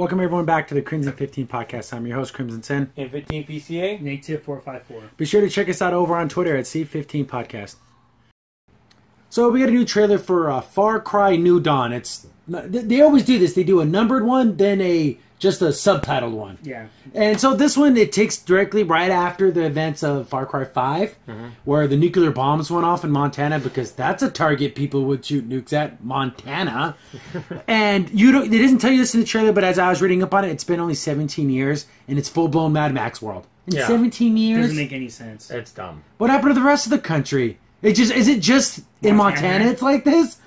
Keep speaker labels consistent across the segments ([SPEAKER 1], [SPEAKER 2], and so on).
[SPEAKER 1] Welcome everyone back to the Crimson 15 podcast. I'm your host, Crimson Sin.
[SPEAKER 2] And 15 PCA.
[SPEAKER 3] Native 454.
[SPEAKER 1] Be sure to check us out over on Twitter at C15 Podcast. So we got a new trailer for Far Cry New Dawn. They always do this. They do a numbered one, then just a subtitled one.
[SPEAKER 3] Yeah.
[SPEAKER 1] And so this one, it takes directly right after the events of Far Cry 5, where the nuclear bombs went off in Montana, because that's a target people would shoot nukes at, Montana. And it doesn't tell you this in the trailer, but as I was reading up on it, it's been only 17 years, and it's full-blown Mad Max world. In 17 years?
[SPEAKER 3] Doesn't make any sense.
[SPEAKER 2] It's dumb.
[SPEAKER 1] What happened to the rest of the country? Is it just in Montana it's like this?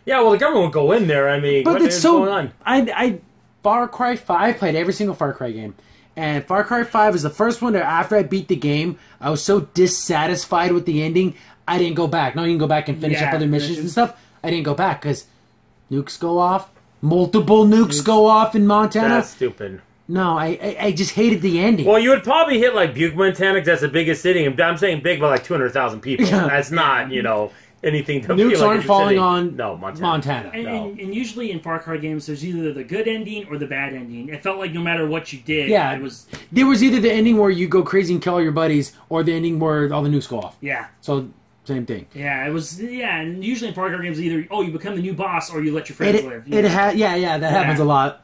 [SPEAKER 2] Yeah, well, the government will go in there. I mean, what is going on?
[SPEAKER 1] I Far Cry 5 played every single Far Cry game. And Far Cry 5 was the first one that after I beat the game, I was so dissatisfied with the ending, I didn't go back. Now you can go back and finish up other missions and stuff. I didn't go back because nukes go off. Multiple nukes go off in Montana.
[SPEAKER 2] That's stupid.
[SPEAKER 1] No, I just hated the ending.
[SPEAKER 2] Well, you would probably hit like Butte, Montana, because that's the biggest city. And I'm saying big by like 200,000 people.
[SPEAKER 1] Yeah.
[SPEAKER 2] That's not, anything to
[SPEAKER 1] Nukes
[SPEAKER 2] be like
[SPEAKER 1] aren't falling on
[SPEAKER 2] Montana.
[SPEAKER 3] And usually in Far Cry games, there's either the good ending or the bad ending. It felt like no matter what you did,
[SPEAKER 1] there was either the ending where you go crazy and kill all your buddies, or the ending where all the nukes go off.
[SPEAKER 3] Yeah.
[SPEAKER 1] So, same thing.
[SPEAKER 3] Yeah, it was. Yeah, and usually in Far Cry games, either you become the new boss or you let your friends live.
[SPEAKER 1] That happens a lot.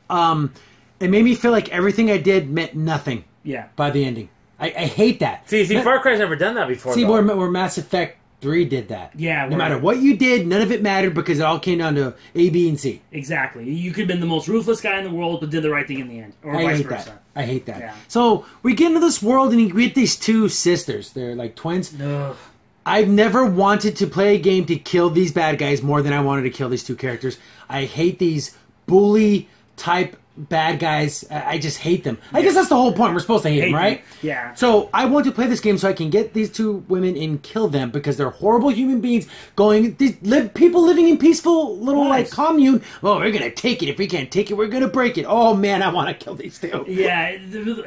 [SPEAKER 1] It made me feel like everything I did meant nothing.
[SPEAKER 3] Yeah.
[SPEAKER 1] By the ending, I hate that.
[SPEAKER 2] See, Far Cry's never done that before.
[SPEAKER 1] See, where Mass Effect 3 did that.
[SPEAKER 3] Yeah.
[SPEAKER 1] No matter what you did, none of it mattered because it all came down to A, B, and C.
[SPEAKER 3] Exactly. You could have been the most ruthless guy in the world, but did the right thing in the end, or vice versa.
[SPEAKER 1] I hate that.
[SPEAKER 3] Yeah.
[SPEAKER 1] So we get into this world and you get these two sisters. They're like twins.
[SPEAKER 3] Ugh.
[SPEAKER 1] I've never wanted to play a game to kill these bad guys more than I wanted to kill these two characters. I hate these bully type bad guys. I just hate them. I guess that's the whole point. We're supposed to hate them, right?
[SPEAKER 3] Yeah.
[SPEAKER 1] So I want to play this game so I can get these two women and kill them because they're horrible human beings people living in peaceful little commune. Oh, we're going to take it. If we can't take it, we're going to break it. Oh, man, I want to kill these two.
[SPEAKER 3] Yeah.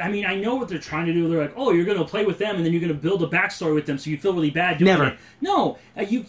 [SPEAKER 3] I mean, I know what they're trying to do. They're like, oh, you're going to play with them and then you're going to build a backstory with them so you feel really bad doing
[SPEAKER 1] Never.
[SPEAKER 3] it. No. You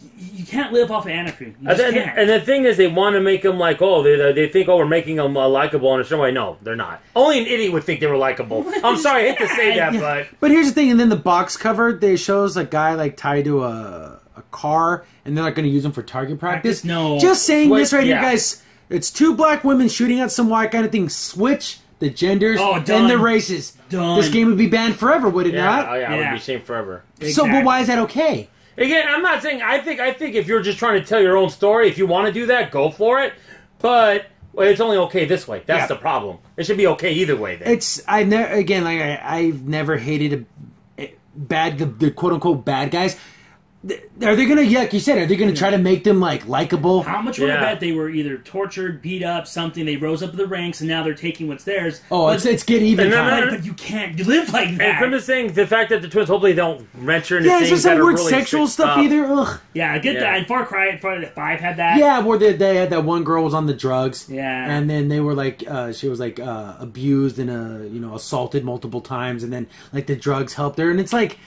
[SPEAKER 3] can't live off of Anacreon. You just can't.
[SPEAKER 2] And the thing is, they want to make them like, they think, we're making them likable in a certain way. No, they're not. Only an idiot would think they were likable. I'm sorry, I hate to say that,
[SPEAKER 1] But here's the thing, and then the box cover, they shows a guy tied to a car, and they're not going to use him for target practice.
[SPEAKER 3] No.
[SPEAKER 1] Just saying this right here, guys. It's two black women shooting at some white kind of thing. Switch the genders and the races.
[SPEAKER 3] Done.
[SPEAKER 1] This game would be banned forever, would it not?
[SPEAKER 2] Oh, yeah, it would be shamed forever.
[SPEAKER 3] Exactly.
[SPEAKER 1] So, but why is that okay?
[SPEAKER 2] Again, I'm not saying. I think if you're just trying to tell your own story, if you want to do that, go for it. But it's only okay this way. That's the problem. It should be okay either way. Then.
[SPEAKER 1] I've never hated the quote unquote bad guys. Are they gonna, like you said, are they gonna try to make them likable?
[SPEAKER 3] How much would I bet they were either tortured, beat up, something? They rose up the ranks and now they're taking what's theirs.
[SPEAKER 1] Oh, it's getting even.
[SPEAKER 3] But you can't live like that.
[SPEAKER 2] And from the saying, the fact that the twins hopefully don't venture into things
[SPEAKER 1] it's just
[SPEAKER 2] that
[SPEAKER 1] some
[SPEAKER 2] are
[SPEAKER 1] weird
[SPEAKER 2] really
[SPEAKER 1] sexual stuff either. Ugh.
[SPEAKER 3] Yeah, I get that. And Far Cry 5 had that.
[SPEAKER 1] Yeah, where they had that one girl was on the drugs.
[SPEAKER 3] Yeah,
[SPEAKER 1] and then they were she was abused and assaulted multiple times, and then the drugs helped her, and it's like.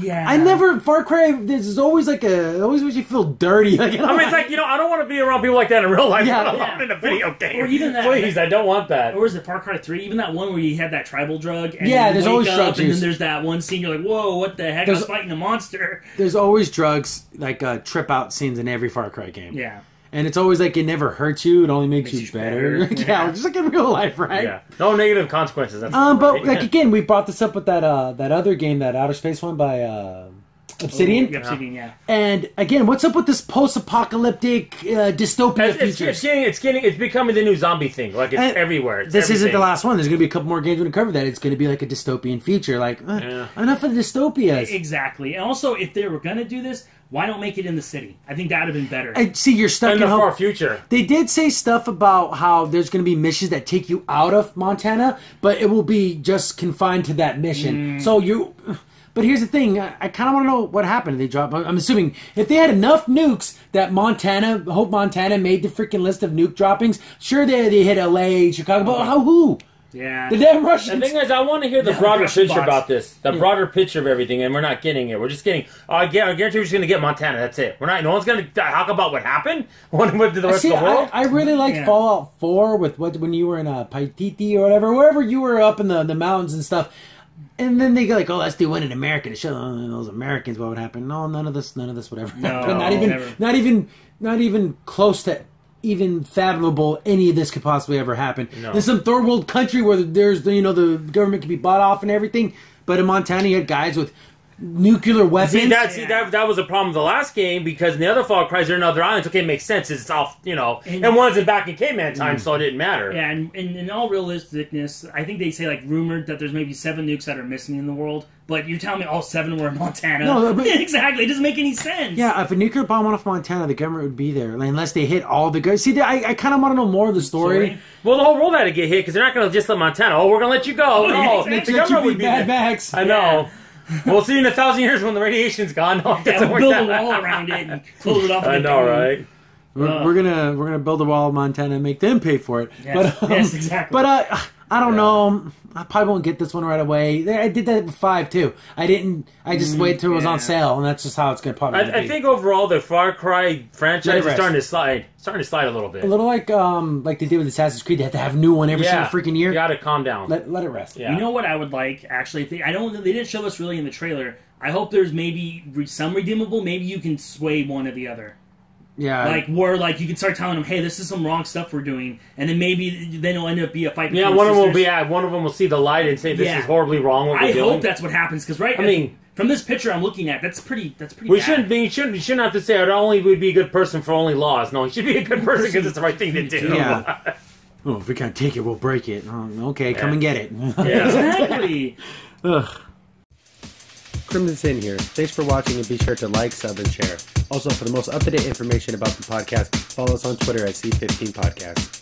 [SPEAKER 1] Yeah, Far Cry. This is always always makes you feel dirty.
[SPEAKER 2] It's I don't want to be around people like that in real life. In a video game.
[SPEAKER 3] Or even that.
[SPEAKER 2] Please, I don't want that.
[SPEAKER 3] Or is it Far Cry 3? Even that one where you had that tribal drug. And
[SPEAKER 1] there's always drugs.
[SPEAKER 3] And then there's that one scene. You're like, whoa, what the heck? I was fighting a monster.
[SPEAKER 1] There's always drugs, trip out scenes in every Far Cry game.
[SPEAKER 3] Yeah.
[SPEAKER 1] And it's always it never hurts you; it only makes you better.
[SPEAKER 3] Yeah,
[SPEAKER 1] just like in real life, right?
[SPEAKER 2] Yeah, no negative consequences. That's
[SPEAKER 1] but again, we brought this up with that other game, that Outer Space one by Obsidian.
[SPEAKER 3] Obsidian, yeah.
[SPEAKER 1] And again, what's up with this post-apocalyptic dystopia features?
[SPEAKER 2] It's becoming the new zombie thing. It's everywhere.
[SPEAKER 1] This isn't the last one. There's going to be a couple more games to cover that. It's going to be a dystopian feature. Enough of the dystopias.
[SPEAKER 3] Exactly. And also, if they were going to do this, why don't make it in the city? I think that would have been better.
[SPEAKER 1] I see you're stuck in
[SPEAKER 2] the far future.
[SPEAKER 1] They did say stuff about how there's going to be missions that take you out of Montana, but it will be just confined to that mission. So you. But here's the thing. I kind of want to know what happened. They dropped. I'm assuming if they had enough nukes that Montana made the freaking list of nuke droppings. Sure, they hit LA, Chicago, but who?
[SPEAKER 3] Yeah.
[SPEAKER 1] The damn Russians.
[SPEAKER 2] The thing is, I want to hear the
[SPEAKER 3] Yeah,
[SPEAKER 2] broader
[SPEAKER 3] Russian
[SPEAKER 2] picture
[SPEAKER 3] bots.
[SPEAKER 2] about this. The broader picture of everything, and we're not getting it. We're just getting, I guarantee we're just going to get Montana. That's it. We're not, no one's going to talk about what happened with the rest
[SPEAKER 1] See,
[SPEAKER 2] of the world.
[SPEAKER 1] I really liked
[SPEAKER 3] Yeah.
[SPEAKER 1] Fallout 4 with when you were in Paititi or whatever, wherever you were up in the mountains and stuff. And then they go like, "Oh, let's do one in America to show those Americans what would happen." No, none of this, whatever.
[SPEAKER 3] No,
[SPEAKER 1] not even close to even fathomable any of this could possibly ever happen.
[SPEAKER 2] No.
[SPEAKER 1] In some third world country where there's the government can be bought off and everything, but in Montana you had guys with nuclear weapons.
[SPEAKER 2] See, that was a problem with the last game because in the other Far Cry's are in other islands. Okay, it makes sense. It's off, and one's in back in caveman time, so it didn't matter.
[SPEAKER 3] Yeah, and in all realisticness, I think they say like rumored that there's maybe 7 nukes that are missing in the world. But you're telling me all 7 were in Montana?
[SPEAKER 1] No, but-
[SPEAKER 3] exactly. It doesn't make any sense.
[SPEAKER 1] Yeah, if a nuclear bomb went off Montana, the government would be there, unless they hit all the guys. See, I kind of want to know more of the story.
[SPEAKER 2] Well, the whole world had to get hit because they're not going to just let Montana. Oh, we're going to let you go. No,
[SPEAKER 3] exactly.
[SPEAKER 2] the
[SPEAKER 1] Let
[SPEAKER 2] government
[SPEAKER 1] you
[SPEAKER 2] would
[SPEAKER 1] be
[SPEAKER 2] be
[SPEAKER 1] bad
[SPEAKER 2] there.
[SPEAKER 1] bags.
[SPEAKER 2] I know. We'll see you in 1,000 years when the radiation's gone. No, it doesn't
[SPEAKER 3] We'll
[SPEAKER 2] work
[SPEAKER 3] build
[SPEAKER 2] that
[SPEAKER 3] a wall
[SPEAKER 2] way.
[SPEAKER 3] around it and close it off.
[SPEAKER 2] I
[SPEAKER 3] with
[SPEAKER 2] know,
[SPEAKER 3] a dome.
[SPEAKER 2] right?
[SPEAKER 1] We're gonna build a wall of Montana and make them pay for it.
[SPEAKER 3] Yes,
[SPEAKER 1] But
[SPEAKER 3] yes, exactly.
[SPEAKER 1] But I don't know. I probably won't get this one right away. I did that with 5 too. I didn't. I just waited till it was on
[SPEAKER 3] yeah.
[SPEAKER 1] sale, and that's just how it's gonna probably be.
[SPEAKER 2] I think overall the Far Cry franchise
[SPEAKER 1] Let it
[SPEAKER 2] is
[SPEAKER 1] rest.
[SPEAKER 2] starting to slide a little bit.
[SPEAKER 1] a little like they did with Assassin's Creed. They have to have a new one every single freaking year.
[SPEAKER 2] You got to calm down.
[SPEAKER 1] Let it rest.
[SPEAKER 2] Yeah.
[SPEAKER 3] You know what I would like, actually? They didn't show us really in the trailer. I hope there's maybe some redeemable. Maybe you can sway one or the other.
[SPEAKER 1] Yeah.
[SPEAKER 3] Like, where, like, you can start telling them, hey, this is some wrong stuff we're doing. And then maybe then it'll end up be a fight between
[SPEAKER 2] Yeah, one of them
[SPEAKER 3] sisters.
[SPEAKER 2] will see the light and say this
[SPEAKER 3] Yeah.
[SPEAKER 2] is horribly wrong what we're
[SPEAKER 3] I
[SPEAKER 2] doing.
[SPEAKER 3] hope that's what happens, because
[SPEAKER 2] I mean-
[SPEAKER 3] from this picture I'm looking at, that's pretty
[SPEAKER 2] We
[SPEAKER 3] bad.
[SPEAKER 2] shouldn't have to say it only would be a good person for only laws. No, he should be a good person because it's the right thing to do.
[SPEAKER 1] Yeah. Oh, if we can't take it, we'll break it. Oh, okay, come
[SPEAKER 2] Yeah.
[SPEAKER 1] and get it.
[SPEAKER 2] Yeah.
[SPEAKER 3] Exactly.
[SPEAKER 1] Ugh.
[SPEAKER 4] Crimson Sin here. Thanks for watching and be sure to like, sub, and share. Also, for the most up-to-date information about the podcast, follow us on Twitter at C15 Podcast.